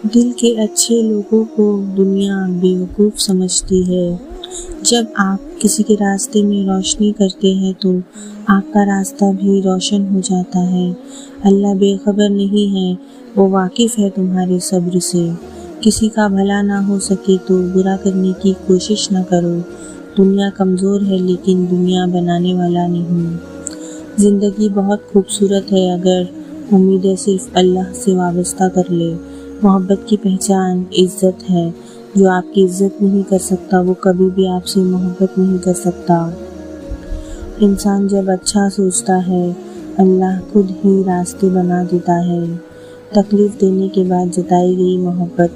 دل کے اچھے لوگوں کو دنیا بیوقوف سمجھتی ہے۔ جب آپ کسی کے راستے میں روشنی کرتے ہیں تو آپ کا راستہ بھی روشن ہو جاتا ہے۔ اللہ بے خبر نہیں ہے، وہ واقف ہے تمہارے صبر سے۔ کسی کا بھلا نہ ہو سکے تو برا کرنے کی کوشش نہ کرو۔ دنیا کمزور ہے لیکن دنیا بنانے والا نہیں۔ زندگی بہت خوبصورت ہے اگر امیدیں صرف اللہ سے وابستہ کر لے۔ محبت کی پہچان عزت ہے۔ جو آپ کی عزت نہیں کر سکتا وہ کبھی بھی آپ سے محبت نہیں کر سکتا۔ انسان جب اچھا سوچتا ہے اللہ خود ہی راستے بنا دیتا ہے۔ تکلیف دینے کے بعد جتائی گئی محبت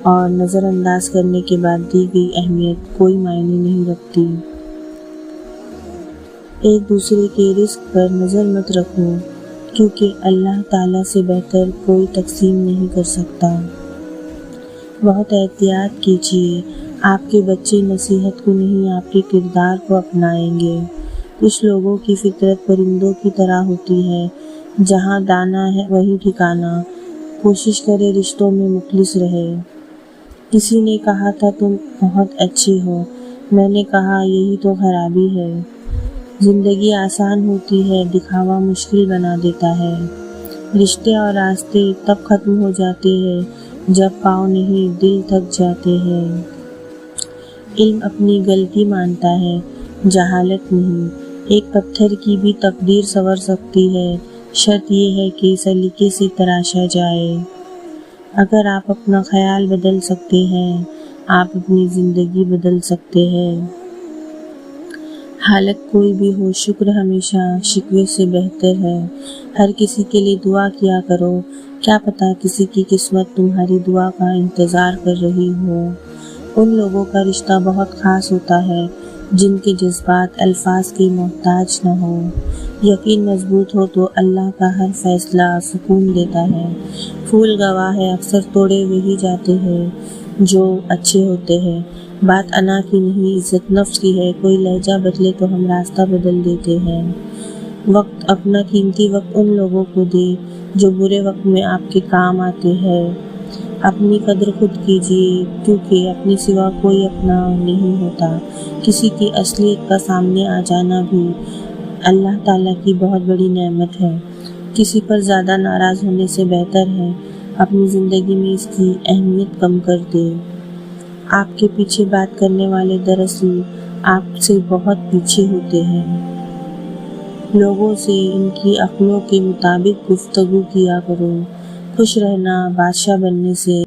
اور نظر انداز کرنے کے بعد دی گئی اہمیت کوئی معنی نہیں رکھتی۔ ایک دوسرے کے رزق پر نظر مت رکھو کیونکہ اللہ تعالیٰ سے بہتر کوئی تقسیم نہیں کر سکتا۔ بہت احتیاط کیجیے، آپ کے بچے نصیحت کو نہیں آپ کے کردار کو اپنائیں گے۔ کچھ لوگوں کی فطرت پرندوں کی طرح ہوتی ہے، جہاں دانا ہے وہی ٹھکانہ۔ کوشش کرے رشتوں میں مخلص رہے۔ کسی نے کہا تھا تم بہت اچھے ہو، میں نے کہا یہی تو خرابی ہے۔ زندگی آسان ہوتی ہے، دکھاوا مشکل بنا دیتا ہے۔ رشتے اور راستے تب ختم ہو جاتے ہیں جب پاؤں نہیں دل تھک جاتے ہیں۔ علم اپنی غلطی مانتا ہے، جہالت نہیں۔ ایک پتھر کی بھی تقدیر سنور سکتی ہے، شرط یہ ہے کہ سلیقے سے تراشا جائے۔ اگر آپ اپنا خیال بدل سکتے ہیں، آپ اپنی زندگی بدل سکتے ہیں۔ حالت کوئی بھی ہو، شکر ہمیشہ شکوے سے بہتر ہے۔ ہر کسی کے لیے دعا کیا کرو، کیا پتہ کسی کی قسمت تمہاری دعا کا انتظار کر رہی ہو۔ ان لوگوں کا رشتہ بہت خاص ہوتا ہے جن کے جذبات الفاظ کے محتاج نہ ہو۔ یقین مضبوط ہو تو اللہ کا ہر فیصلہ سکون دیتا ہے۔ پھول گواہ ہے، اکثر توڑے ہوئے ہی جاتے ہیں جو اچھے ہوتے ہیں۔ بات انا کی نہیں، عزت نفس کی ہے۔ کوئی لہجہ بدلے تو ہم راستہ بدل دیتے ہیں۔ وقت، اپنا قیمتی وقت ان لوگوں کو دے جو برے وقت میں آپ کے کام آتے ہیں۔ اپنی قدر خود کیجیے کیونکہ اپنے سوا کوئی اپنا نہیں ہوتا۔ کسی کی اصلیت کا سامنے آ جانا بھی اللہ تعالیٰ کی بہت بڑی نعمت ہے۔ کسی پر زیادہ ناراض ہونے سے بہتر ہے اپنی زندگی میں اس کی اہمیت کم کر دے۔ آپ کے پیچھے بات کرنے والے دراصل آپ سے بہت پیچھے ہوتے ہیں۔ لوگوں سے ان کی عقلوں کے مطابق گفتگو کیا کرو۔ خوش رہنا بادشاہ بننے سے